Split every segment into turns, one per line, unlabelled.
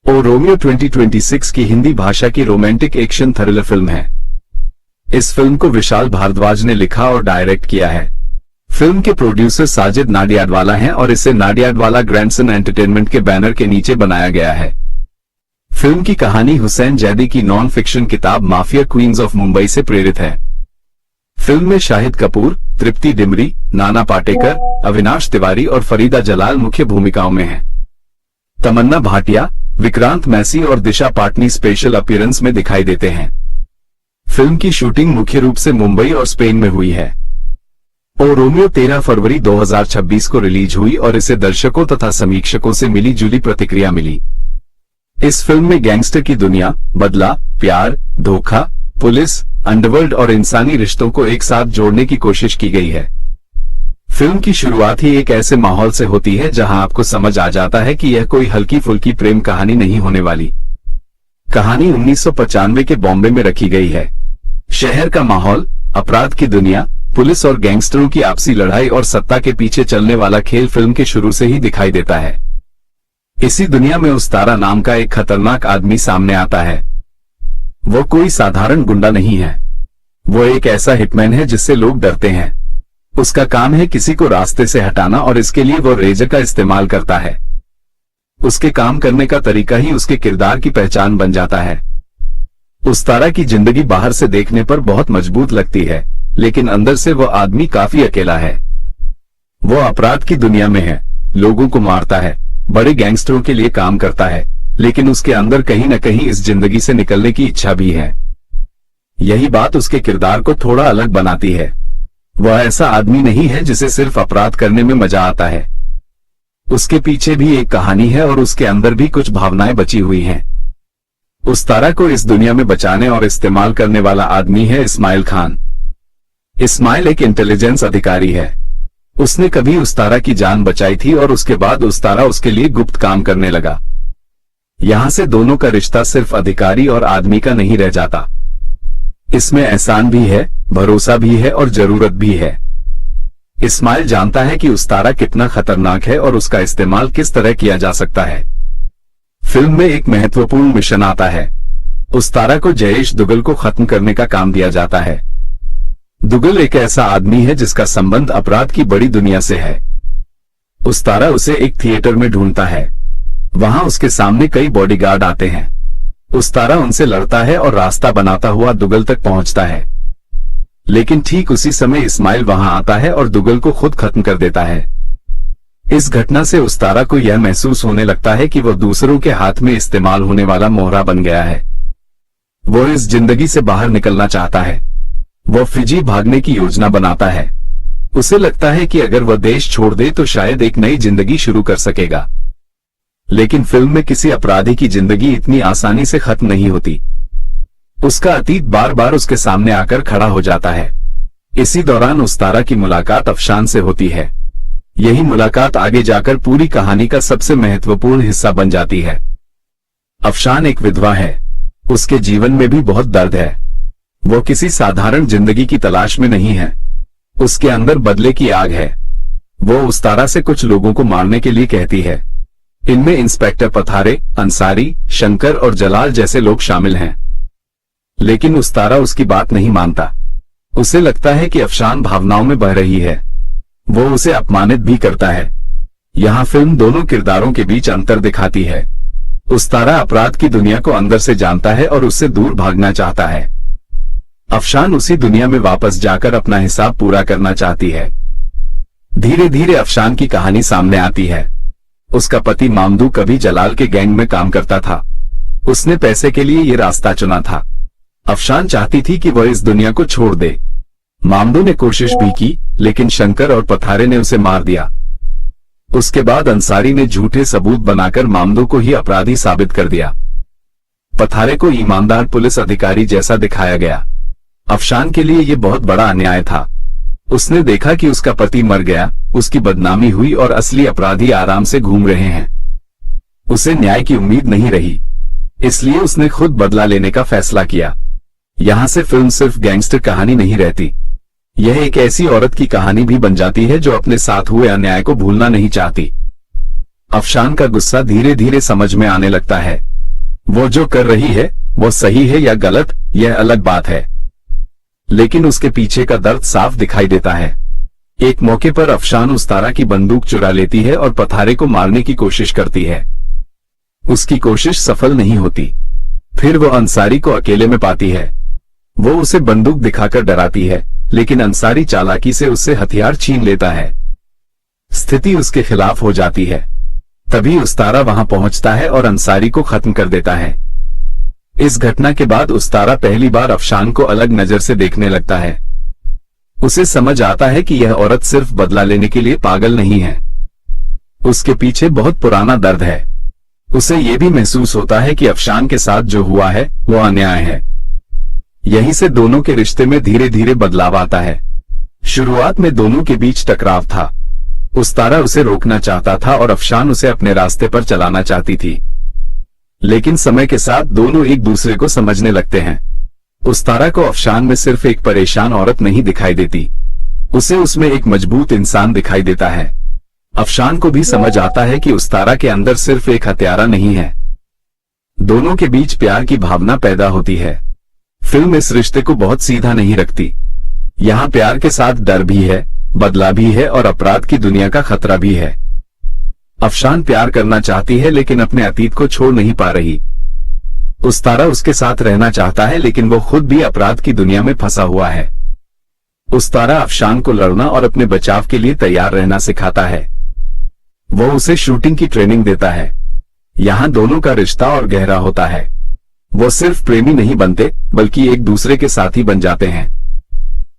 ओ Romeo 2026 की हिंदी भाषा की रोमांटिक एक्शन थ्रिलर फिल्म है। इस फिल्म को विशाल भारद्वाज ने लिखा और डायरेक्ट किया है। फिल्म के प्रोड्यूसर साजिद नाडियाडवाला हैं और इसे नाडियाडवाला ग्रैंडसन एंटरटेनमेंट के बैनर के नीचे बनाया गया है। फिल्म की कहानी हुसैन जैदी की नॉन फिक्शन किताब माफिया क्वींस ऑफ मुंबई से प्रेरित है। फिल्म में शाहिद कपूर, तृप्ति डिमरी, नाना पाटेकर, अविनाश तिवारी और फरीदा जलाल मुख्य भूमिकाओं में हैं। तमन्ना भाटिया, विक्रांत मैसी और दिशा पाटनी स्पेशल अपीयरेंस में दिखाई देते हैं। फिल्म की शूटिंग मुख्य रूप से मुंबई और स्पेन में हुई है। ओ रोमियो 13 फरवरी 2026 को रिलीज हुई और इसे दर्शकों तथा समीक्षकों से मिली जुली प्रतिक्रिया मिली। इस फिल्म में गैंगस्टर की दुनिया, बदला, प्यार, धोखा, पुलिस, अंडरवर्ल्ड और इंसानी रिश्तों को एक साथ जोड़ने की कोशिश की गई है। फिल्म की शुरुआत ही एक ऐसे माहौल से होती है जहां आपको समझ आ जाता है कि यह कोई हल्की फुल्की प्रेम कहानी नहीं होने वाली। कहानी 1995 के बॉम्बे में रखी गई है। शहर का माहौल, अपराध की दुनिया, पुलिस और गैंगस्टरों की आपसी लड़ाई और सत्ता के पीछे चलने वाला खेल फिल्म के शुरू से ही दिखाई देता है। इसी दुनिया में उस्तारा नाम का एक खतरनाक आदमी सामने आता है। वो कोई साधारण गुंडा नहीं है। वो एक ऐसा हिटमैन है जिससे लोग डरते हैं। उसका काम है किसी को रास्ते से हटाना और इसके लिए वो रेजर का इस्तेमाल करता है। उसके काम करने का तरीका ही उसके किरदार की पहचान बन जाता है। उस्तारा की जिंदगी बाहर से देखने पर बहुत मजबूत लगती है, लेकिन अंदर से वो आदमी काफी अकेला है। वो अपराध की दुनिया में है, लोगों को मारता है, बड़े गैंगस्टरों के लिए काम करता है, लेकिन उसके अंदर कहीं न कहीं इस जिंदगी से निकलने की इच्छा भी है। यही बात उसके किरदार को थोड़ा अलग बनाती है। वह ऐसा आदमी नहीं है जिसे सिर्फ अपराध करने में मजा आता है। उसके पीछे भी एक कहानी है और उसके अंदर भी कुछ भावनाएं बची हुई हैं। उस्तारा को इस दुनिया में बचाने और इस्तेमाल करने वाला आदमी है इस्माइल खान। इस्माइल एक इंटेलिजेंस अधिकारी है। उसने कभी उस्तारा की जान बचाई थी और उसके बाद उस्तारा उसके लिए गुप्त काम करने लगा। यहां से दोनों का रिश्ता सिर्फ अधिकारी और आदमी का नहीं रह जाता। इसमें एहसान भी है, भरोसा भी है और जरूरत भी है। इस्माइल जानता है कि उस्तारा कितना खतरनाक है और उसका इस्तेमाल किस तरह किया जा सकता है। फिल्म में एक महत्वपूर्ण मिशन आता है। उस्तारा को जयेश दुगल को खत्म करने का काम दिया जाता है। दुगल एक ऐसा आदमी है जिसका संबंध अपराध की बड़ी दुनिया से है। उस्तारा उसे एक थिएटर में ढूंढता है। वहां उसके सामने कई बॉडीगार्ड आते हैं। उस्तारा उनसे लड़ता है और रास्ता बनाता हुआ दुगल तक पहुंचता है। लेकिन ठीक उसी समय इस्माइल वहां आता है और दुगल को खुद खत्म कर देता है। इस घटना से उस्तारा को यह महसूस होने लगता है कि वह दूसरों के हाथ में इस्तेमाल होने वाला मोहरा बन गया है। वो इस जिंदगी से बाहर निकलना चाहता है। वो फिजी भागने की योजना बनाता है। उसे लगता है कि अगर वह देश छोड़ दे तो शायद एक नई जिंदगी शुरू कर सकेगा। लेकिन फिल्म में किसी अपराधी की जिंदगी इतनी आसानी से खत्म नहीं होती। उसका अतीत बार बार उसके सामने आकर खड़ा हो जाता है। इसी दौरान उस्तारा की मुलाकात अफशान से होती है। यही मुलाकात आगे जाकर पूरी कहानी का सबसे महत्वपूर्ण हिस्सा बन जाती है। अफशान एक विधवा है। उसके जीवन में भी बहुत दर्द है। वो किसी साधारण जिंदगी की तलाश में नहीं है। उसके अंदर बदले की आग है। वो उस्तारा से कुछ लोगों को मारने के लिए कहती है। इनमें इंस्पेक्टर पथारे, अंसारी, शंकर और जलाल जैसे लोग शामिल हैं। लेकिन उस्तारा उसकी बात नहीं मानता। उसे लगता है कि अफशान भावनाओं में बह रही है। वो उसे अपमानित भी करता है। यहाँ फिल्म दोनों किरदारों के बीच अंतर दिखाती है। उस्तारा अपराध की दुनिया को अंदर से जानता है और उससे दूर भागना चाहता है। अफशान उसी दुनिया में वापस जाकर अपना हिसाब पूरा करना चाहती है। धीरे धीरे अफशान की कहानी सामने आती है। उसका पति मामदू कभी जलाल के गैंग में काम करता था। उसने पैसे के लिए ये रास्ता चुना था। अफशान चाहती थी कि वह इस दुनिया को छोड़ दे। मामदू ने कोशिश भी की, लेकिन शंकर और पथारे ने उसे मार दिया। उसके बाद अंसारी ने झूठे सबूत बनाकर मामदू को ही अपराधी साबित कर दिया। पथारे को ईमानदार पुलिस अधिकारी जैसा दिखाया गया। अफशान के लिए यह बहुत बड़ा अन्याय था। उसने देखा कि उसका पति मर गया, उसकी बदनामी हुई और असली अपराधी आराम से घूम रहे हैं। उसे न्याय की उम्मीद नहीं रही, इसलिए उसने खुद बदला लेने का फैसला किया। यहां से फिल्म सिर्फ गैंगस्टर कहानी नहीं रहती। यह एक ऐसी औरत की कहानी भी बन जाती है जो अपने साथ हुए अन्याय को भूलना नहीं चाहती। अफशान का गुस्सा धीरे धीरे समझ में आने लगता है। वो जो कर रही है वो सही है या गलत, यह अलग बात है, लेकिन उसके पीछे का दर्द साफ दिखाई देता है। एक मौके पर अफशान उस्तारा की बंदूक चुरा लेती है और पथारे को मारने की कोशिश करती है। उसकी कोशिश सफल नहीं होती। फिर वो अंसारी को अकेले में पाती है। वो उसे बंदूक दिखाकर डराती है, लेकिन अंसारी चालाकी से उससे हथियार छीन लेता है। स्थिति उसके खिलाफ हो जाती है। तभी उस्तारा वहां पहुंचता है और अंसारी को खत्म कर देता है। इस घटना के बाद उस्तारा पहली बार अफशान को अलग नजर से देखने लगता है। उसे समझ आता है कि यह औरत सिर्फ बदला लेने के लिए पागल नहीं है, उसके पीछे बहुत पुराना दर्द है। उसे यह भी महसूस होता है कि अफशान के साथ जो हुआ है वो अन्याय है। यहीं से दोनों के रिश्ते में धीरे धीरे बदलाव आता है। शुरुआत में दोनों के बीच टकराव था। उस्तारा उसे रोकना चाहता था और अफशान उसे अपने रास्ते पर चलाना चाहती थी, लेकिन समय के साथ दोनों एक दूसरे को समझने लगते हैं। उस्तारा को अफशान में सिर्फ एक परेशान औरत नहीं दिखाई देती, उसे उसमें एक मजबूत इंसान दिखाई देता है। अफशान को भी समझ आता है कि उस्तारा के अंदर सिर्फ एक हत्यारा नहीं है। दोनों के बीच प्यार की भावना पैदा होती है। फिल्म इस रिश्ते को बहुत सीधा नहीं रखती। यहाँ प्यार के साथ डर भी है, बदला भी है और अपराध की दुनिया का खतरा भी है। अफशान प्यार करना चाहती है लेकिन अपने अतीत को छोड़ नहीं पा रही। उस्तारा उसके साथ रहना चाहता है लेकिन वो खुद भी अपराध की दुनिया में फंसा हुआ है। उस्तारा अफशान को लड़ना और अपने बचाव के लिए तैयार रहना सिखाता है। वो उसे शूटिंग की ट्रेनिंग देता है। यहाँ दोनों का रिश्ता और गहरा होता है। वो सिर्फ प्रेमी नहीं बनते बल्कि एक दूसरे के साथी बन जाते हैं।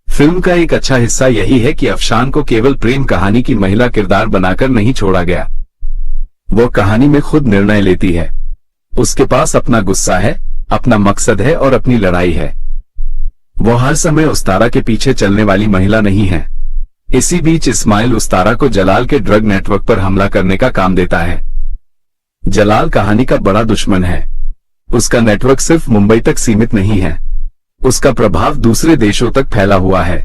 फिल्म का एक अच्छा हिस्सा यही है कि अफशान को केवल प्रेम कहानी की महिला किरदार बनाकर नहीं छोड़ा गया। वो कहानी में खुद निर्णय लेती है। उसके पास अपना गुस्सा है, अपना मकसद है और अपनी लड़ाई है। वो हर समय उस्तारा के पीछे चलने वाली महिला नहीं है। इसी बीच इस्माइल उस्तारा को जलाल के ड्रग नेटवर्क पर हमला करने का काम देता है। जलाल कहानी का बड़ा दुश्मन है। उसका नेटवर्क सिर्फ मुंबई तक सीमित नहीं है, उसका प्रभाव दूसरे देशों तक फैला हुआ है।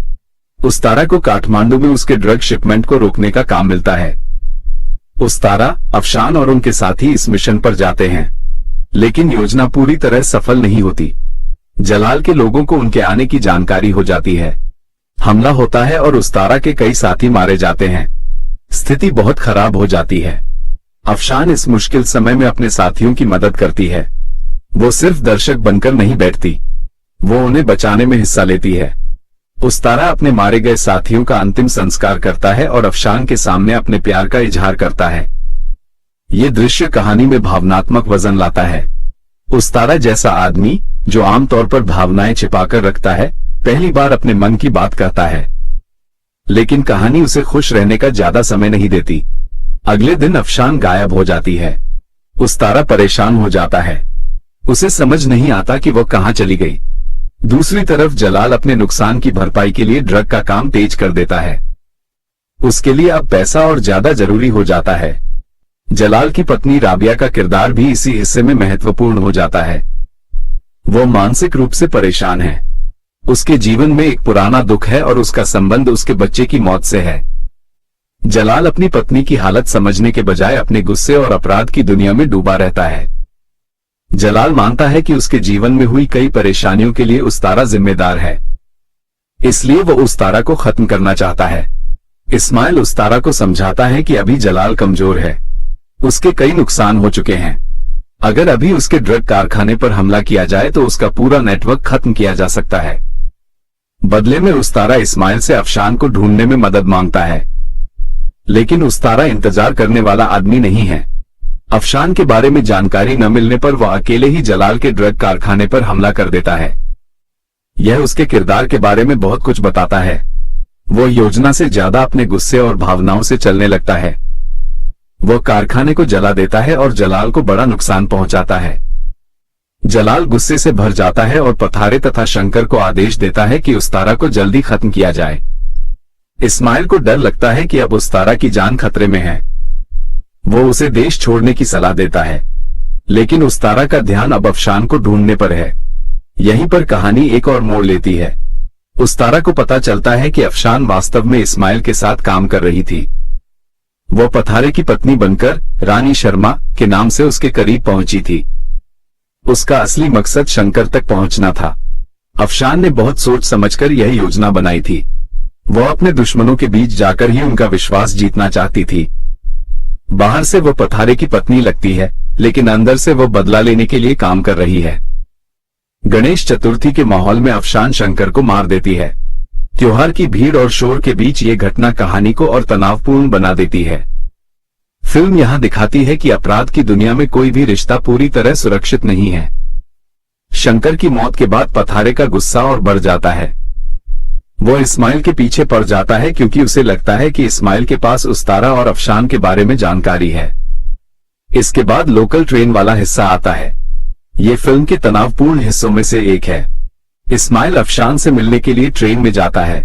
उस्तारा को काठमांडू में उसके ड्रग शिपमेंट को रोकने का काम मिलता है। उस्तारा, अफशान और उनके साथी इस मिशन पर जाते हैं, लेकिन योजना पूरी तरह सफल नहीं होती। जलाल के लोगों को उनके आने की जानकारी हो जाती है। हमला होता है और उस्तारा के कई साथी मारे जाते हैं। स्थिति बहुत खराब हो जाती है। अफशान इस मुश्किल समय में अपने साथियों की मदद करती है। वो सिर्फ दर्शक बनकर नहीं बैठती, वो उन्हें बचाने में हिस्सा लेती है। उस्तारा अपने मारे गए साथियों का अंतिम संस्कार करता है और अफशान के सामने अपने प्यार का इजहार करता है। ये दृश्य कहानी में भावनात्मक वजन लाता है। उस्तारा जैसा आदमी जो आमतौर पर भावनाएं छिपाकर रखता है, पहली बार अपने मन की बात कहता है, लेकिन कहानी उसे खुश रहने का ज्यादा समय नहीं देती। अगले दिन अफशान गायब हो जाती है। उस्तारा परेशान हो जाता है। उसे समझ नहीं आता कि वो कहां चली गई। दूसरी तरफ जलाल अपने नुकसान की भरपाई के लिए ड्रग का काम तेज कर देता है। उसके लिए अब पैसा और ज्यादा जरूरी हो जाता है। जलाल की पत्नी राबिया का किरदार भी इसी हिस्से में महत्वपूर्ण हो जाता है। वो मानसिक रूप से परेशान है। उसके जीवन में एक पुराना दुख है और उसका संबंध उसके बच्चे की मौत से है। जलाल अपनी पत्नी की हालत समझने के बजाय अपने गुस्से और अपराध की दुनिया में डूबा रहता है। जलाल मानता है कि उसके जीवन में हुई कई परेशानियों के लिए उस्तारा जिम्मेदार है, इसलिए वो उस्तारा को खत्म करना चाहता है। इस्माइल उस्तारा को समझाता है कि अभी जलाल कमजोर है, उसके कई नुकसान हो चुके हैं। अगर अभी उसके ड्रग कारखाने पर हमला किया जाए तो उसका पूरा नेटवर्क खत्म किया जा सकता है। बदले में उस्तारा इस्माइल से अफशान को ढूंढने में मदद मांगता है, लेकिन उस्तारा इंतजार करने वाला आदमी नहीं है। अफशान के बारे में जानकारी न मिलने पर वह अकेले ही जलाल के ड्रग कारखाने पर हमला कर देता है। यह उसके किरदार के बारे में बहुत कुछ बताता है। वो योजना से ज्यादा अपने गुस्से और भावनाओं से चलने लगता है। वो कारखाने को जला देता है और जलाल को बड़ा नुकसान पहुंचाता है। जलाल गुस्से से भर जाता है और पथारे तथा शंकर को आदेश देता है कि उस्तारा को जल्दी खत्म किया जाए। इस्माइल को डर लगता है कि अब उस्तारा की जान खतरे में है। वो उसे देश छोड़ने की सलाह देता है, लेकिन उस्तारा का ध्यान अब अफशान को ढूंढने पर है। यहीं पर कहानी एक और मोड़ लेती है। उस्तारा को पता चलता है कि अफशान वास्तव में इस्माइल के साथ काम कर रही थी। वो पथारे की पत्नी बनकर रानी शर्मा के नाम से उसके करीब पहुंची थी। उसका असली मकसद शंकर तक पहुंचना था। अफशान ने बहुत सोच समझकर यह योजना बनाई थी। वह अपने दुश्मनों के बीच जाकर ही उनका विश्वास जीतना चाहती थी। बाहर से वह पथारे की पत्नी लगती है, लेकिन अंदर से वह बदला लेने के लिए काम कर रही है। गणेश चतुर्थी के माहौल में अफशान शंकर को मार देती है। त्योहार की भीड़ और शोर के बीच ये घटना कहानी को और तनावपूर्ण बना देती है। फिल्म यहां दिखाती है कि अपराध की दुनिया में कोई भी रिश्ता पूरी तरह सुरक्षित नहीं है। शंकर की मौत के बाद पथारे का गुस्सा और बढ़ जाता है। वो इस्माइल के पीछे पड़ जाता है क्योंकि उसे लगता है कि इस्माइल के पास उस्तारा और अफशान के बारे में जानकारी है। इसके बाद लोकल ट्रेन वाला हिस्सा आता है। ये फिल्म के तनावपूर्ण हिस्सों में से एक है। इस्माइल अफशान से मिलने के लिए ट्रेन में जाता है।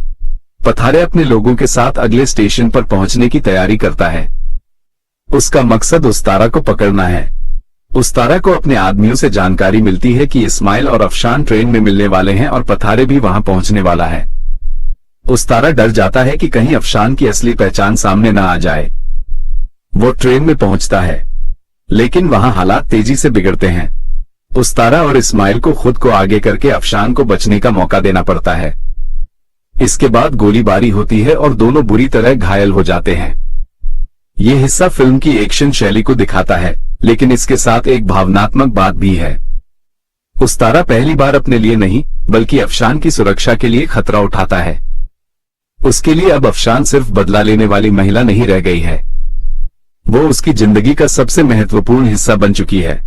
पथारे अपने लोगों के साथ अगले स्टेशन पर पहुंचने की तैयारी करता है। उसका मकसद उस्तारा को पकड़ना है। उस्तारा को अपने आदमियों से जानकारी मिलती है कि इस्माइल और अफशान ट्रेन में मिलने वाले हैं और पथारे भी वहां पहुंचने वाला है। उस्तारा डर जाता है कि कहीं अफशान की असली पहचान सामने न आ जाए। वो ट्रेन में पहुंचता है, लेकिन वहां हालात तेजी से बिगड़ते हैं। उस्तारा और इस्माइल को खुद को आगे करके अफशान को बचने का मौका देना पड़ता है। इसके बाद गोलीबारी होती है और दोनों बुरी तरह घायल हो जाते हैं। ये हिस्सा फिल्म की एक्शन शैली को दिखाता है, लेकिन इसके साथ एक भावनात्मक बात भी है। उस्तारा पहली बार अपने लिए नहीं, बल्कि अफशान की सुरक्षा के लिए खतरा उठाता है। उसके लिए अब अफशान सिर्फ बदला लेने वाली महिला नहीं रह गई है, वो उसकी जिंदगी का सबसे महत्वपूर्ण हिस्सा बन चुकी है।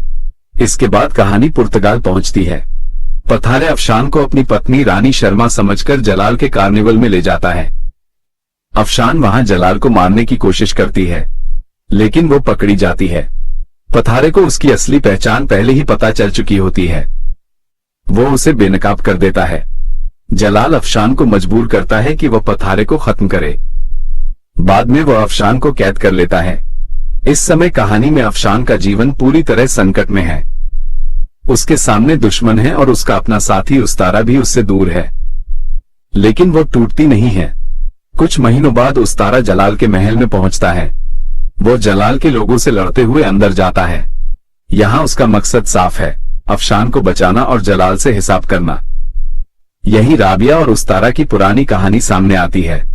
इसके बाद कहानी पुर्तगाल पहुंचती है। पथारे अफशान को अपनी पत्नी रानी शर्मा समझकर जलाल के कार्निवल में ले जाता है। अफशान वहां जलाल को मारने की कोशिश करती है, लेकिन वो पकड़ी जाती है। पथारे को उसकी असली पहचान पहले ही पता चल चुकी होती है। वो उसे बेनकाब कर देता है। जलाल अफशान को मजबूर करता है कि वह पथारे को खत्म करे। बाद में वह अफशान को कैद कर लेता है। इस समय कहानी में अफशान का जीवन पूरी तरह संकट में है। उसके सामने दुश्मन है और उसका अपना साथी उस्तारा भी उससे दूर है, लेकिन वो टूटती नहीं है। कुछ महीनों बाद उस्तारा जलाल के महल में पहुंचता है। वो जलाल के लोगों से लड़ते हुए अंदर जाता है। यहाँ उसका मकसद साफ है, अफशान को बचाना और जलाल से हिसाब करना। यही राबिया और उस्तारा की पुरानी कहानी सामने आती है।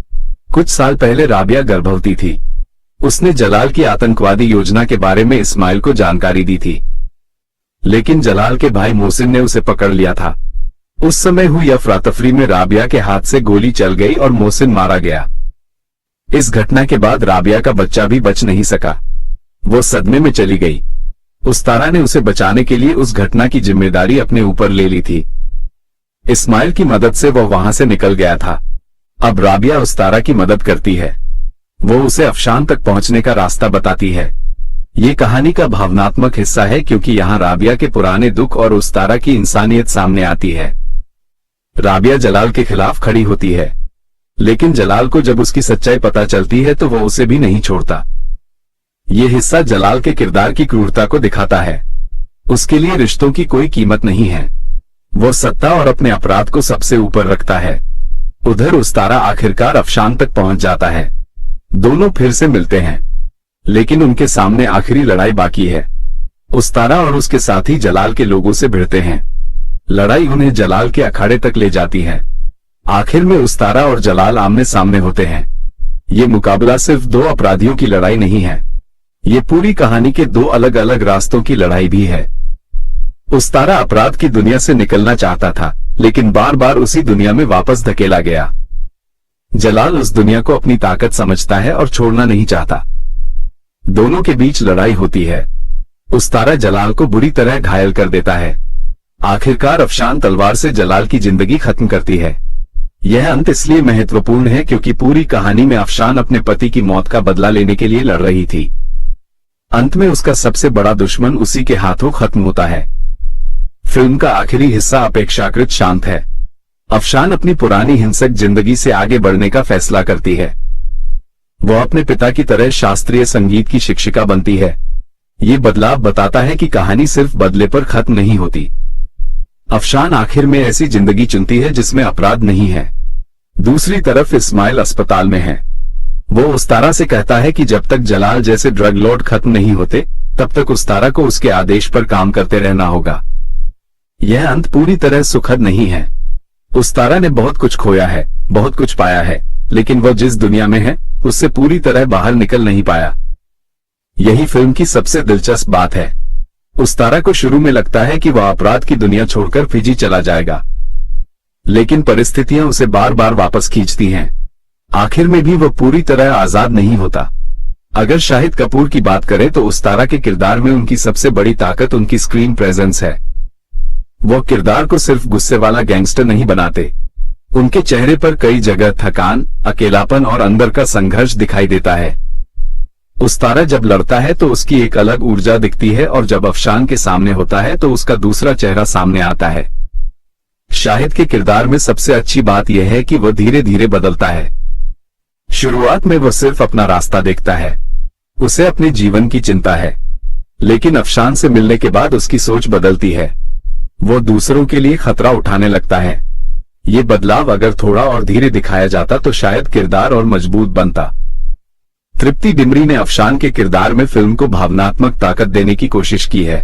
कुछ साल पहले राबिया गर्भवती थी। उसने जलाल की आतंकवादी योजना के बारे में इस्माइल को जानकारी दी थी, लेकिन जलाल के भाई मोहसिन ने उसे पकड़ लिया था। उस समय हुई अफरा-तफरी में राबिया के हाथ से गोली चल गई और मोहसिन मारा गया। इस घटना के बाद राबिया का बच्चा भी बच नहीं सका। वो सदमे में चली गई। उस्तारा ने उसे बचाने के लिए उस घटना की जिम्मेदारी अपने ऊपर ले ली थी। इस्माइल की मदद से वह वहां से निकल गया था। अब राबिया उस्तारा की मदद करती है। वो उसे अफशान तक पहुंचने का रास्ता बताती है। ये कहानी का भावनात्मक हिस्सा है क्योंकि यहाँ राबिया के पुराने दुख और उस्तारा की इंसानियत सामने आती है। राबिया जलाल के खिलाफ खड़ी होती है, लेकिन जलाल को जब उसकी सच्चाई पता चलती है तो वो उसे भी नहीं छोड़ता। ये हिस्सा जलाल के किरदार की क्रूरता को दिखाता है। उसके लिए रिश्तों की कोई कीमत नहीं है। वो सत्ता और अपने अपराध को सबसे ऊपर रखता है। उधर उस्तारा आखिरकार अफशान तक पहुंच जाता है। दोनों फिर से मिलते हैं, लेकिन उनके सामने आखिरी लड़ाई बाकी है। उस्तारा और उसके साथी जलाल के लोगों से भिड़ते हैं। लड़ाई उन्हें जलाल के अखाड़े तक ले जाती है। आखिर में उस्तारा और जलाल आमने सामने होते हैं। ये मुकाबला सिर्फ दो अपराधियों की लड़ाई नहीं है, ये पूरी कहानी के दो अलग अलग रास्तों की लड़ाई भी है। उस्तारा अपराध की दुनिया से निकलना चाहता था, लेकिन बार बार उसी दुनिया में वापस धकेला गया। जलाल उस दुनिया को अपनी ताकत समझता है और छोड़ना नहीं चाहता। दोनों के बीच लड़ाई होती है। उस्तारा जलाल को बुरी तरह घायल कर देता है। आखिरकार अफशान तलवार से जलाल की जिंदगी खत्म करती है। यह अंत इसलिए महत्वपूर्ण है क्योंकि पूरी कहानी में अफशान अपने पति की मौत का बदला लेने के लिए लड़ रही थी। अंत में उसका सबसे बड़ा दुश्मन उसी के हाथों खत्म होता है। फिल्म का आखिरी हिस्सा अपेक्षाकृत शांत है। अफशान अपनी पुरानी हिंसक जिंदगी से आगे बढ़ने का फैसला करती है। वो अपने पिता की तरह शास्त्रीय संगीत की शिक्षिका बनती है। ये बदलाव बताता है कि कहानी सिर्फ बदले पर खत्म नहीं होती। अफशान आखिर में ऐसी जिंदगी चुनती है जिसमें अपराध नहीं है। दूसरी तरफ इस्माइल अस्पताल में है। वो उस्तारा से कहता है कि जब तक जलाल जैसे ड्रग लॉर्ड खत्म नहीं होते, तब तक उस्तारा को उसके आदेश पर काम करते रहना होगा। यह अंत पूरी तरह सुखद नहीं है। उस्तारा ने बहुत कुछ खोया है, बहुत कुछ पाया है, लेकिन वह जिस दुनिया में है उससे पूरी तरह बाहर निकल नहीं पाया। यही फिल्म की सबसे दिलचस्प बात है। उस्तारा को शुरू में लगता है कि वह अपराध की दुनिया छोड़कर फिजी चला जाएगा, लेकिन परिस्थितियां उसे बार बार वापस खींचती हैं। आखिर में भी वह पूरी तरह आजाद नहीं होता। अगर शाहिद कपूर की बात करें तो उस्तारा के किरदार में उनकी सबसे बड़ी ताकत उनकी स्क्रीन प्रेजेंस है। वो किरदार को सिर्फ गुस्से वाला गैंगस्टर नहीं बनाते, उनके चेहरे पर कई जगह थकान, अकेलापन और अंदर का संघर्ष दिखाई देता है। उस्तारा जब लड़ता है तो उसकी एक अलग ऊर्जा दिखती है और जब अफशान के सामने होता है तो उसका दूसरा चेहरा सामने आता है। शाहिद के किरदार में सबसे अच्छी बात यह है कि वह धीरे धीरे बदलता है। शुरुआत में वह सिर्फ अपना रास्ता देखता है, उसे अपने जीवन की चिंता है, लेकिन अफशान से मिलने के बाद उसकी सोच बदलती है। वो दूसरों के लिए खतरा उठाने लगता है। ये बदलाव अगर थोड़ा और धीरे दिखाया जाता तो शायद किरदार और मजबूत बनता। तृप्ति डिमरी ने अफशान के किरदार में फिल्म को भावनात्मक ताकत देने की कोशिश की है।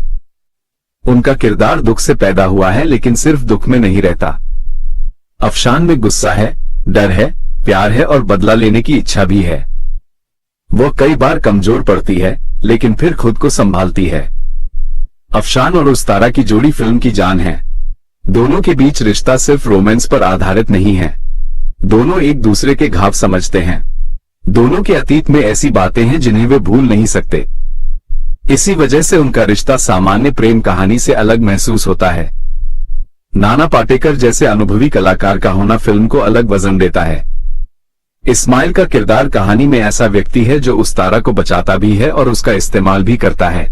उनका किरदार दुख से पैदा हुआ है, लेकिन सिर्फ दुख में नहीं रहता। अफशान में गुस्सा है, डर है, प्यार है और बदला लेने की इच्छा भी है। वो कई बार कमजोर पड़ती है, लेकिन फिर खुद को संभालती है। अफशान और उस्तारा की जोड़ी फिल्म की जान है। दोनों के बीच रिश्ता सिर्फ रोमांस पर आधारित नहीं है। दोनों एक दूसरे के घाव समझते हैं। दोनों के अतीत में ऐसी बातें हैं जिन्हें वे भूल नहीं सकते। इसी वजह से उनका रिश्ता सामान्य प्रेम कहानी से अलग महसूस होता है। नाना पाटेकर जैसे अनुभवी कलाकार का होना फिल्म को अलग वजन देता है। इस्माइल का किरदार कहानी में ऐसा व्यक्ति है जो उस्तारा को बचाता भी है और उसका इस्तेमाल भी करता है।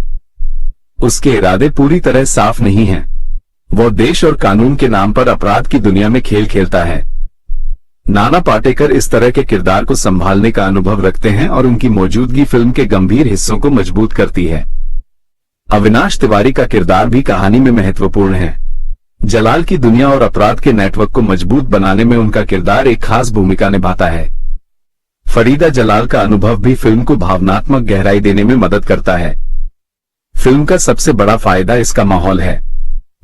उसके इरादे पूरी तरह साफ नहीं हैं। वो देश और कानून के नाम पर अपराध की दुनिया में खेल खेलता है। नाना पाटेकर इस तरह के किरदार को संभालने का अनुभव रखते हैं और उनकी मौजूदगी फिल्म के गंभीर हिस्सों को मजबूत करती है। अविनाश तिवारी का किरदार भी कहानी में महत्वपूर्ण है। जलाल की दुनिया और अपराध के नेटवर्क को मजबूत बनाने में उनका किरदार एक खास भूमिका निभाता है। फरीदा जलाल का अनुभव भी फिल्म को भावनात्मक गहराई देने में मदद करता है। फिल्म का सबसे बड़ा फायदा इसका माहौल है।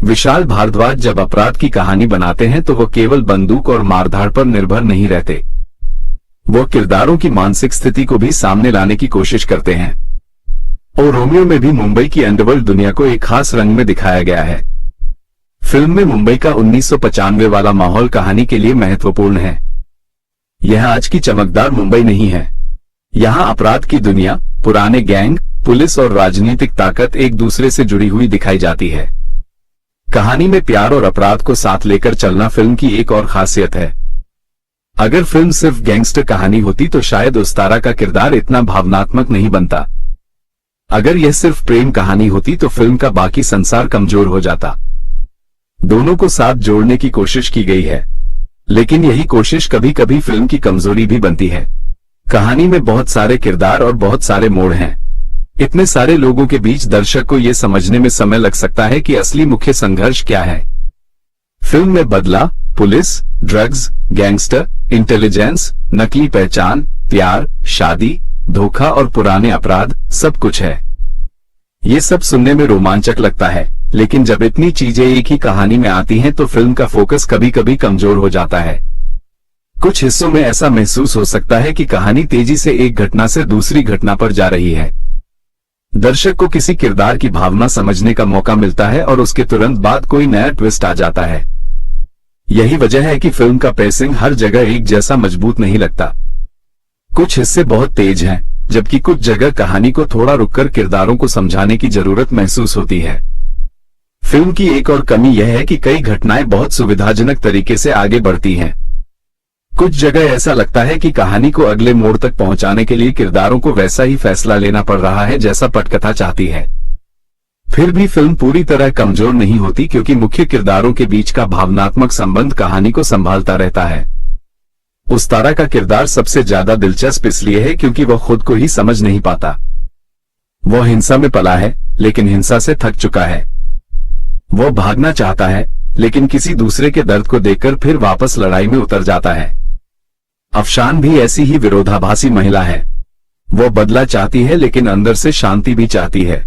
विशाल भारद्वाज जब अपराध की कहानी बनाते हैं तो वो केवल बंदूक और मारधाड़ पर निर्भर नहीं रहते। वो किरदारों की मानसिक स्थिति को भी सामने लाने की कोशिश करते हैं। और रोमियो में भी मुंबई की अंडरवर्ल्ड दुनिया को एक खास रंग में दिखाया गया है। फिल्म में मुंबई का 1995 वाला माहौल कहानी के लिए महत्वपूर्ण है। यह आज की चमकदार मुंबई नहीं है। यहाँ अपराध की दुनिया, पुराने गैंग, पुलिस और राजनीतिक ताकत एक दूसरे से जुड़ी हुई दिखाई जाती है। कहानी में प्यार और अपराध को साथ लेकर चलना फिल्म की एक और खासियत है। अगर फिल्म सिर्फ गैंगस्टर कहानी होती तो शायद उस्तारा का किरदार इतना भावनात्मक नहीं बनता। अगर यह सिर्फ प्रेम कहानी होती तो फिल्म का बाकी संसार कमजोर हो जाता। दोनों को साथ जोड़ने की कोशिश की गई है, लेकिन यही कोशिश कभी कभी फिल्म की कमजोरी भी बनती है। कहानी में बहुत सारे किरदार और बहुत सारे मोड़ हैं। इतने सारे लोगों के बीच दर्शक को यह समझने में समय लग सकता है कि असली मुख्य संघर्ष क्या है। फिल्म में बदला, पुलिस, ड्रग्स, गैंगस्टर, इंटेलिजेंस, नकली पहचान, प्यार, शादी, धोखा और पुराने अपराध सब कुछ है। ये सब सुनने में रोमांचक लगता है, लेकिन जब इतनी चीजें एक ही कहानी में आती हैं तो फिल्म का फोकस कभी कभी कमजोर हो जाता है। कुछ हिस्सों में ऐसा महसूस हो सकता है कि कहानी तेजी से एक घटना से दूसरी घटना पर जा रही है। दर्शक को किसी किरदार की भावना समझने का मौका मिलता है और उसके तुरंत बाद कोई नया ट्विस्ट आ जाता है। यही वजह है कि फिल्म का पेसिंग हर जगह एक जैसा मजबूत नहीं लगता। कुछ हिस्से बहुत तेज हैं, जबकि कुछ जगह कहानी को थोड़ा रुककर किरदारों को समझाने की जरूरत महसूस होती है। फिल्म की एक और कमी यह है कि कई घटनाएं बहुत सुविधाजनक तरीके से आगे बढ़ती हैं। कुछ जगह ऐसा लगता है कि कहानी को अगले मोड़ तक पहुंचाने के लिए किरदारों को वैसा ही फैसला लेना पड़ रहा है जैसा पटकथा चाहती है। फिर भी फिल्म पूरी तरह कमजोर नहीं होती, क्योंकि मुख्य किरदारों के बीच का भावनात्मक संबंध कहानी को संभालता रहता है। उस्तारा का किरदार सबसे ज्यादा दिलचस्प इसलिए है क्योंकि वह खुद को ही समझ नहीं पाता। वह हिंसा में पला है, लेकिन हिंसा से थक चुका है। वह भागना चाहता है, लेकिन किसी दूसरे के दर्द को देखकर फिर वापस लड़ाई में उतर जाता है। अफशान भी ऐसी ही विरोधाभासी महिला है। वो बदला चाहती है, लेकिन अंदर से शांति भी चाहती है।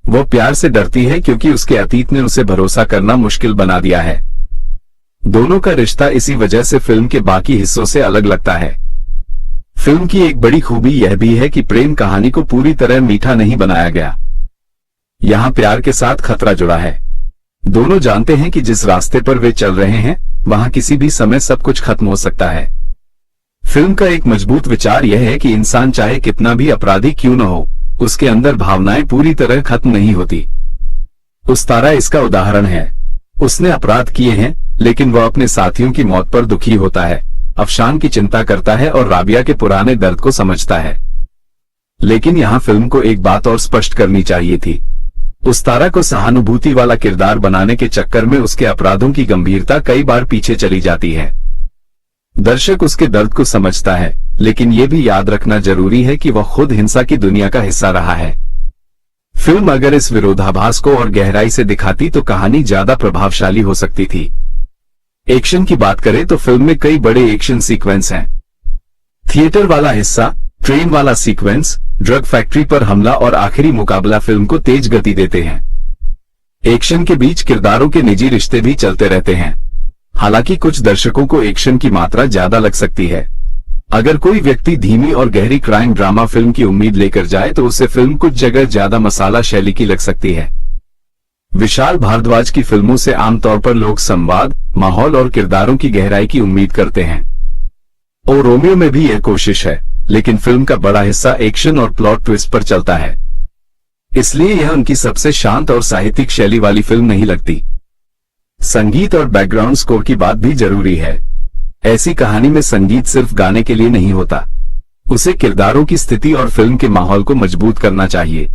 वो प्यार से डरती है क्योंकि उसके अतीत ने उसे भरोसा करना मुश्किल बना दिया है। दोनों का रिश्ता इसी वजह से फिल्म के बाकी हिस्सों से अलग लगता है। फिल्म की एक बड़ी खूबी यह भी है कि प्रेम कहानी को पूरी तरह मीठा नहीं बनाया गया। यहाँ प्यार के साथ खतरा जुड़ा है। दोनों जानते हैं कि जिस रास्ते पर वे चल रहे हैं वहां किसी भी समय सब कुछ खत्म हो सकता है। फिल्म का एक मजबूत विचार यह है कि इंसान चाहे कितना भी अपराधी क्यों न हो, उसके अंदर भावनाएं पूरी तरह खत्म नहीं होती। उस्तारा इसका उदाहरण है। उसने अपराध किए हैं लेकिन वह अपने साथियों की मौत पर दुखी होता है, अफशान की चिंता करता है और राबिया के पुराने दर्द को समझता है। लेकिन यहाँ फिल्म को एक बात और स्पष्ट करनी चाहिए थी। उस्तारा को सहानुभूति वाला किरदार बनाने के चक्कर में उसके अपराधों की गंभीरता कई बार पीछे चली जाती है। दर्शक उसके दर्द को समझता है, लेकिन ये भी याद रखना जरूरी है कि वह खुद हिंसा की दुनिया का हिस्सा रहा है। फिल्म अगर इस विरोधाभास को और गहराई से दिखाती तो कहानी ज्यादा प्रभावशाली हो सकती थी। एक्शन की बात करें तो फिल्म में कई बड़े एक्शन सीक्वेंस हैं। थिएटर वाला हिस्सा, ट्रेन वाला सीक्वेंस, ड्रग फैक्ट्री पर हमला और आखिरी मुकाबला फिल्म को तेज गति देते हैं। एक्शन के बीच किरदारों के निजी रिश्ते भी चलते रहते हैं। हालांकि कुछ दर्शकों को एक्शन की मात्रा ज्यादा लग सकती है। अगर कोई व्यक्ति धीमी और गहरी क्राइम ड्रामा फिल्म की उम्मीद लेकर जाए तो उसे फिल्म कुछ जगह ज्यादा मसाला शैली की लग सकती है। विशाल भारद्वाज की फिल्मों से आमतौर पर लोग संवाद, माहौल और किरदारों की गहराई की उम्मीद करते हैं। और रोमियो में भी यह कोशिश है, लेकिन फिल्म का बड़ा हिस्सा एक्शन और प्लॉट ट्विस्ट पर चलता है। इसलिए यह उनकी सबसे शांत और साहित्यिक शैली वाली फिल्म नहीं लगती। संगीत और बैकग्राउंड स्कोर की बात भी जरूरी है। ऐसी कहानी में संगीत सिर्फ गाने के लिए नहीं होता, उसे किरदारों की स्थिति और फिल्म के माहौल को मजबूत करना चाहिए।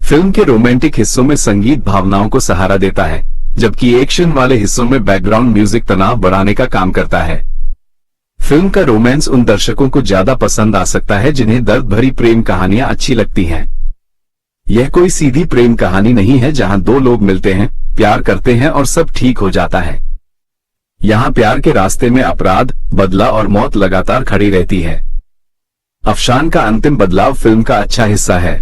फिल्म के रोमांटिक हिस्सों में संगीत भावनाओं को सहारा देता है, जबकि एक्शन वाले हिस्सों में बैकग्राउंड म्यूजिक तनाव बढ़ाने का काम करता है। फिल्म का रोमांस उन दर्शकों को ज्यादा पसंद आ सकता है जिन्हें दर्द भरी प्रेम कहानियां अच्छी लगती हैं। यह कोई सीधी प्रेम कहानी नहीं है जहां दो लोग मिलते हैं, प्यार करते हैं और सब ठीक हो जाता है। यहाँ प्यार के रास्ते में अपराध, बदला और मौत लगातार खड़ी रहती है। अफशान का अंतिम बदलाव फिल्म का अच्छा हिस्सा है।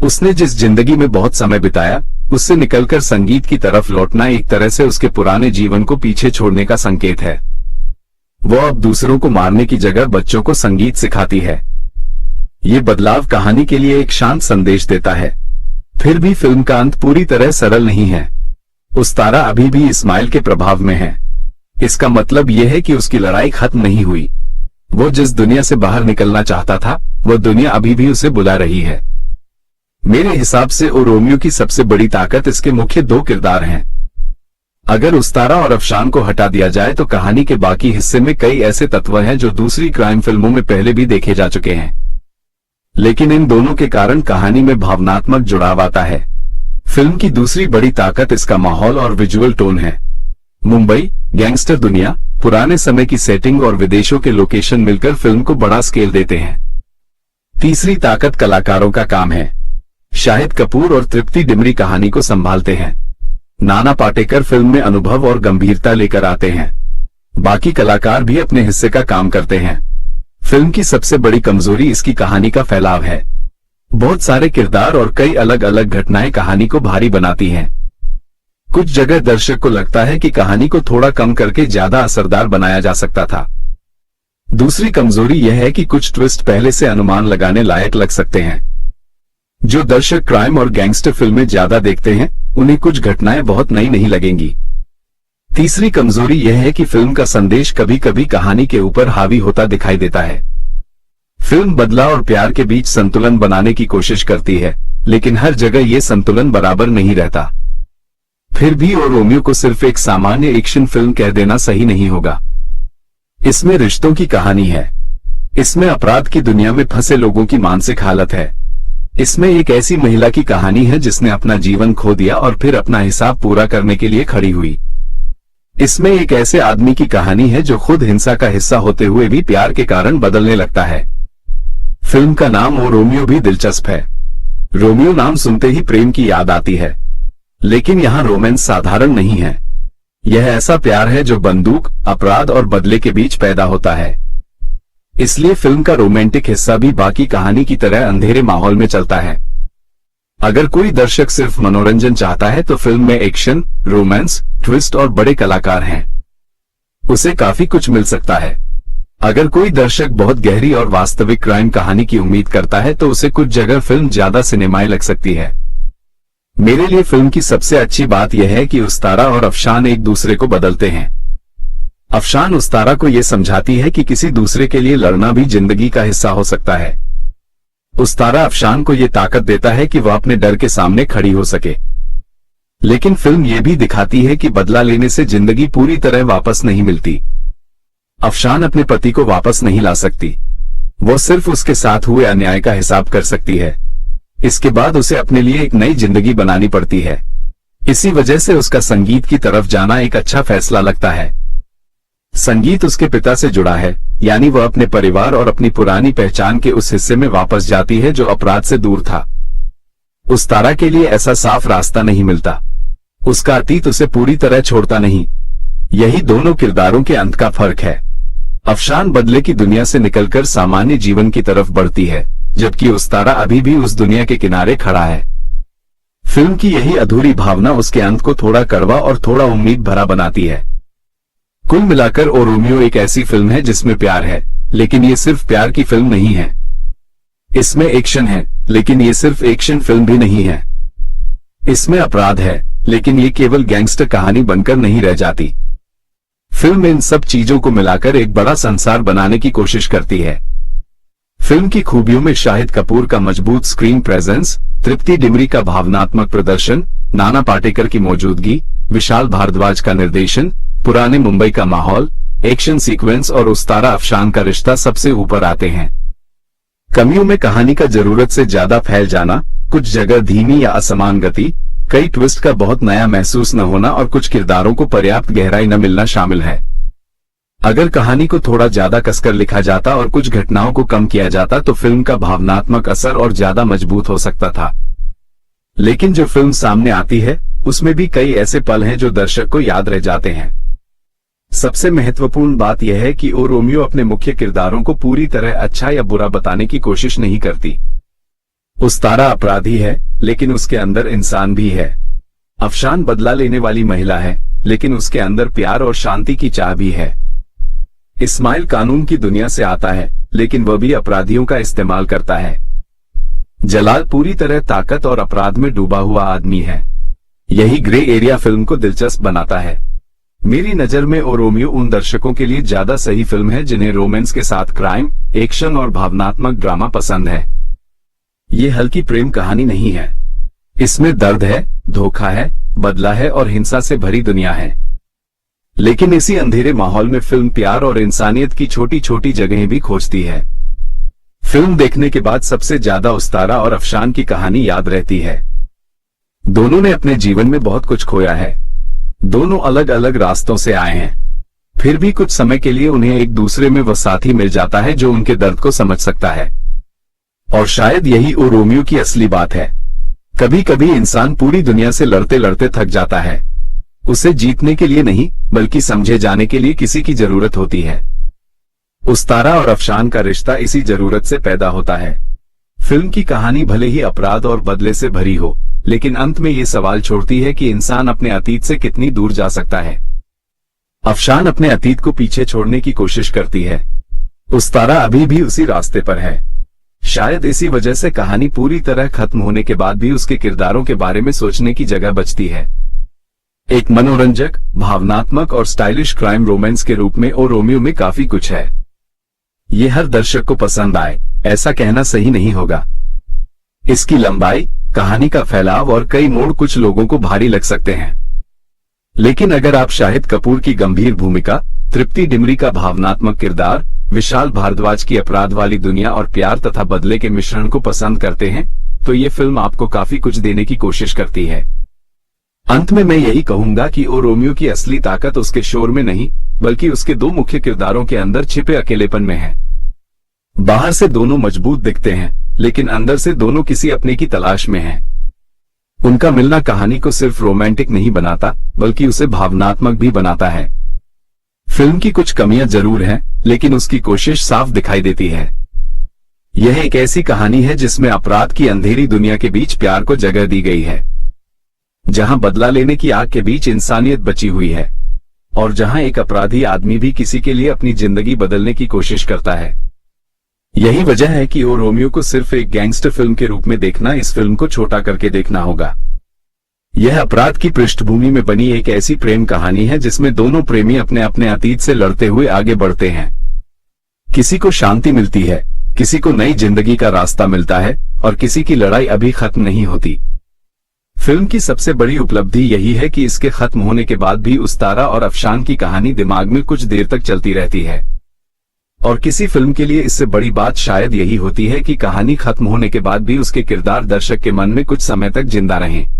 उसने जिस जिंदगी में बहुत समय बिताया, उससे निकलकर संगीत की तरफ लौटना एक तरह से उसके पुराने जीवन को पीछे छोड़ने का संकेत है। वो अब दूसरों को मारने की जगह बच्चों को संगीत सिखाती है। ये बदलाव कहानी के लिए एक शांत संदेश देता है। फिर भी फिल्म का अंत पूरी तरह सरल नहीं है। उस्तारा अभी भी इस्माइल के प्रभाव में है। इसका मतलब यह है कि उसकी लड़ाई खत्म नहीं हुई। वो जिस दुनिया से बाहर निकलना चाहता था, वो दुनिया अभी भी उसे बुला रही है। मेरे हिसाब से ओ रोमियो की सबसे बड़ी ताकत इसके मुख्य दो किरदार हैं। अगर उस्तारा और अफशान को हटा दिया जाए तो कहानी के बाकी हिस्से में कई ऐसे तत्व हैं जो दूसरी क्राइम फिल्मों में पहले भी देखे जा चुके हैं। लेकिन इन दोनों के कारण कहानी में भावनात्मक जुड़ाव आता है। फिल्म की दूसरी बड़ी ताकत इसका माहौल और विजुअल टोन है। मुंबई, गैंगस्टर दुनिया, पुराने समय की सेटिंग और विदेशों के लोकेशन मिलकर फिल्म को बड़ा स्केल देते हैं। तीसरी ताकत कलाकारों का काम है। शाहिद कपूर और तृप्ति डिमरी कहानी को संभालते हैं। नाना पाटेकर फिल्म में अनुभव और गंभीरता लेकर आते हैं। बाकी कलाकार भी अपने हिस्से का काम करते हैं। फिल्म की सबसे बड़ी कमजोरी इसकी कहानी का फैलाव है। बहुत सारे किरदार और कई अलग अलग घटनाएं कहानी को भारी बनाती हैं। कुछ जगह दर्शक को लगता है कि कहानी को थोड़ा कम करके ज्यादा असरदार बनाया जा सकता था। दूसरी कमजोरी यह है कि कुछ ट्विस्ट पहले से अनुमान लगाने लायक लग सकते हैं। जो दर्शक क्राइम और गैंगस्टर फिल्में ज्यादा देखते हैं, उन्हें कुछ घटनाएं बहुत नई नहीं लगेंगी। तीसरी कमजोरी यह है कि फिल्म का संदेश कभी कभी कहानी के ऊपर हावी होता दिखाई देता है। फिल्म बदला और प्यार के बीच संतुलन बनाने की कोशिश करती है, लेकिन हर जगह ये संतुलन बराबर नहीं रहता। फिर भी ओ रोमियो को सिर्फ एक सामान्य एक्शन फिल्म कह देना सही नहीं होगा। इसमें रिश्तों की कहानी है। इसमें अपराध की दुनिया में फंसे लोगों की मानसिक हालत है। इसमें एक ऐसी महिला की कहानी है जिसने अपना जीवन खो दिया और फिर अपना हिसाब पूरा करने के लिए खड़ी हुई। इसमें एक ऐसे आदमी की कहानी है जो खुद हिंसा का हिस्सा होते हुए भी प्यार के कारण बदलने लगता है। फिल्म का नाम ओ रोमियो भी दिलचस्प है। रोमियो नाम सुनते ही प्रेम की याद आती है, लेकिन यहाँ रोमांस साधारण नहीं है। यह ऐसा प्यार है जो बंदूक, अपराध और बदले के बीच पैदा होता है। इसलिए फिल्म का रोमांटिक हिस्सा भी बाकी कहानी की तरह अंधेरे माहौल में चलता है। अगर कोई दर्शक सिर्फ मनोरंजन चाहता है तो फिल्म में एक्शन, रोमांस, ट्विस्ट और बड़े कलाकार हैं, उसे काफी कुछ मिल सकता है। अगर कोई दर्शक बहुत गहरी और वास्तविक क्राइम कहानी की उम्मीद करता है तो उसे कुछ जगह फिल्म ज्यादा सिनेमाई लग सकती है। मेरे लिए फिल्म की सबसे अच्छी बात यह है कि उस्तारा और अफशान एक दूसरे को बदलते हैं। अफशान उस्तारा को यह समझाती है कि किसी दूसरे के लिए लड़ना भी जिंदगी का हिस्सा हो सकता है। उस्तारा अफशान को यह ताकत देता है कि वह अपने डर के सामने खड़ी हो सके। लेकिन फिल्म यह भी दिखाती है कि बदला लेने से जिंदगी पूरी तरह वापस नहीं मिलती। अफशान अपने पति को वापस नहीं ला सकती, वो सिर्फ उसके साथ हुए अन्याय का हिसाब कर सकती है। इसके बाद उसे अपने लिए एक नई जिंदगी बनानी पड़ती है। इसी वजह से उसका संगीत की तरफ जाना एक अच्छा फैसला लगता है। संगीत उसके पिता से जुड़ा है, यानी वह अपने परिवार और अपनी पुरानी पहचान के उस हिस्से में वापस जाती है जो अपराध से दूर था। उस्तारा के लिए ऐसा साफ रास्ता नहीं मिलता, उसका अतीत उसे पूरी तरह छोड़ता नहीं। यही दोनों किरदारों के अंत का फर्क है। अफशान बदले की दुनिया से निकलकर सामान्य जीवन की तरफ बढ़ती है, जबकि उस्तारा अभी भी उस दुनिया के किनारे खड़ा है। फिल्म की यही अधूरी भावना उसके अंत को थोड़ा कड़वा और थोड़ा उम्मीद भरा बनाती है। कुल मिलाकर ओ रोमियो एक ऐसी फिल्म है जिसमें प्यार है, लेकिन ये सिर्फ प्यार की फिल्म नहीं है। इसमें एक्शन है, लेकिन ये सिर्फ एक्शन फिल्म भी नहीं है। इसमें अपराध है, लेकिन ये केवल गैंगस्टर कहानी बनकर नहीं रह जाती। फिल्म इन सब चीजों को मिलाकर एक बड़ा संसार बनाने की कोशिश करती है। फिल्म की खूबियों में शाहिद कपूर का मजबूत स्क्रीन प्रेजेंस, तृप्ति डिमरी का भावनात्मक प्रदर्शन, नाना पाटेकर की मौजूदगी, विशाल भारद्वाज का निर्देशन, पुराने मुंबई का माहौल, एक्शन सीक्वेंस और उस्तारा अफशान का रिश्ता सबसे ऊपर आते हैं। कमियों में कहानी का जरूरत से ज्यादा फैल जाना, कुछ जगह धीमी या असमान गति, कई ट्विस्ट का बहुत नया महसूस न होना और कुछ किरदारों को पर्याप्त गहराई न मिलना शामिल है। अगर कहानी को थोड़ा ज्यादा कसकर लिखा जाता और कुछ घटनाओं को कम किया जाता तो फिल्म का भावनात्मक असर और ज्यादा मजबूत हो सकता था। लेकिन जो फिल्म सामने आती है उसमें भी कई ऐसे पल हैं जो दर्शक को याद रह जाते हैं। सबसे महत्वपूर्ण बात यह है कि ओ रोमियो अपने मुख्य किरदारों को पूरी तरह अच्छा या बुरा बताने की कोशिश नहीं करती। उस्तारा अपराधी है, लेकिन उसके अंदर इंसान भी है। अफशान बदला लेने वाली महिला है, लेकिन उसके अंदर प्यार और शांति की चाह भी है। इस्माइल कानून की दुनिया से आता है, लेकिन वह भी अपराधियों का इस्तेमाल करता है। जलाल पूरी तरह ताकत और अपराध में डूबा हुआ आदमी है। यही ग्रे एरिया फिल्म को दिलचस्प बनाता है। मेरी नजर में ओ रोमियो उन दर्शकों के लिए ज्यादा सही फिल्म है जिन्हें रोमांस के साथ क्राइम, एक्शन और भावनात्मक ड्रामा पसंद है। ये हल्की प्रेम कहानी नहीं है। इसमें दर्द है, धोखा है, बदला है और हिंसा से भरी दुनिया है। लेकिन इसी अंधेरे माहौल में फिल्म प्यार और इंसानियत की छोटी छोटी जगहें भी खोजती है। फिल्म देखने के बाद सबसे ज्यादा उस्तारा और अफशान की कहानी याद रहती है। दोनों ने अपने जीवन में बहुत कुछ खोया है। दोनों अलग अलग रास्तों से आए हैं, फिर भी कुछ समय के लिए उन्हें एक दूसरे में वह साथी मिल जाता है जो उनके दर्द को समझ सकता है। और शायद यही ओ रोमियो की असली बात है। कभी कभी इंसान पूरी दुनिया से लड़ते लड़ते थक जाता है। उसे जीतने के लिए नहीं, बल्कि समझे जाने के लिए किसी की जरूरत होती है। उस्तारा और अफशान का रिश्ता इसी जरूरत से पैदा होता है। फिल्म की कहानी भले ही अपराध और बदले से भरी हो, लेकिन अंत में ये सवाल छोड़ती है कि इंसान अपने अतीत से कितनी दूर जा सकता है। अफशान अपने अतीत को पीछे छोड़ने की कोशिश करती है। उस्तारा अभी भी उसी रास्ते पर है। शायद इसी वजह से कहानी पूरी तरह खत्म होने के बाद भी उसके किरदारों के बारे में सोचने की जगह बचती है। एक मनोरंजक, भावनात्मक और स्टाइलिश क्राइम रोमांस के रूप में ओ रोमियो में काफी कुछ है। ये हर दर्शक को पसंद आए, ऐसा कहना सही नहीं होगा। इसकी लंबाई, कहानी का फैलाव और कई मोड़ कुछ लोगों को भारी लग सकते हैं। लेकिन अगर आप शाहिद कपूर की गंभीर भूमिका, तृप्ति डिमरी का भावनात्मक किरदार, विशाल भारद्वाज की अपराध वाली दुनिया और प्यार तथा बदले के मिश्रण को पसंद करते हैं, तो ये फिल्म आपको काफी कुछ देने की कोशिश करती है। अंत में मैं यही कहूंगा कि ओ रोमियो की असली ताकत उसके शोर में नहीं, बल्कि उसके दो मुख्य किरदारों के अंदर छिपे अकेलेपन में है। बाहर से दोनों मजबूत दिखते हैं, लेकिन अंदर से दोनों किसी अपने की तलाश में हैं। उनका मिलना कहानी को सिर्फ रोमांटिक नहीं बनाता, बल्कि उसे भावनात्मक भी बनाता है। फिल्म की कुछ कमियां जरूर हैं, लेकिन उसकी कोशिश साफ दिखाई देती है। यह एक ऐसी कहानी है जिसमें अपराध की अंधेरी दुनिया के बीच प्यार को जगह दी गई है, जहां बदला लेने की आग के बीच इंसानियत बची हुई है, और जहां एक अपराधी आदमी भी किसी के लिए अपनी जिंदगी बदलने की कोशिश करता है। यही वजह है कि ओ रोमियो को सिर्फ एक गैंगस्टर फिल्म के रूप में देखना, इस फिल्म को छोटा करके देखना होगा। यह अपराध की पृष्ठभूमि में बनी एक ऐसी प्रेम कहानी है जिसमें दोनों प्रेमी अपने अपने अतीत से लड़ते हुए आगे बढ़ते हैं। किसी को शांति मिलती है, किसी को नई जिंदगी का रास्ता मिलता है, और किसी की लड़ाई अभी खत्म नहीं होती। फिल्म की सबसे बड़ी उपलब्धि यही है कि इसके खत्म होने के बाद भी उस तारा और अफशान की कहानी दिमाग में कुछ देर तक चलती रहती है। और किसी फिल्म के लिए इससे बड़ी बात शायद यही होती है कि कहानी खत्म होने के बाद भी उसके किरदार दर्शक के मन में कुछ समय तक जिंदा रहें।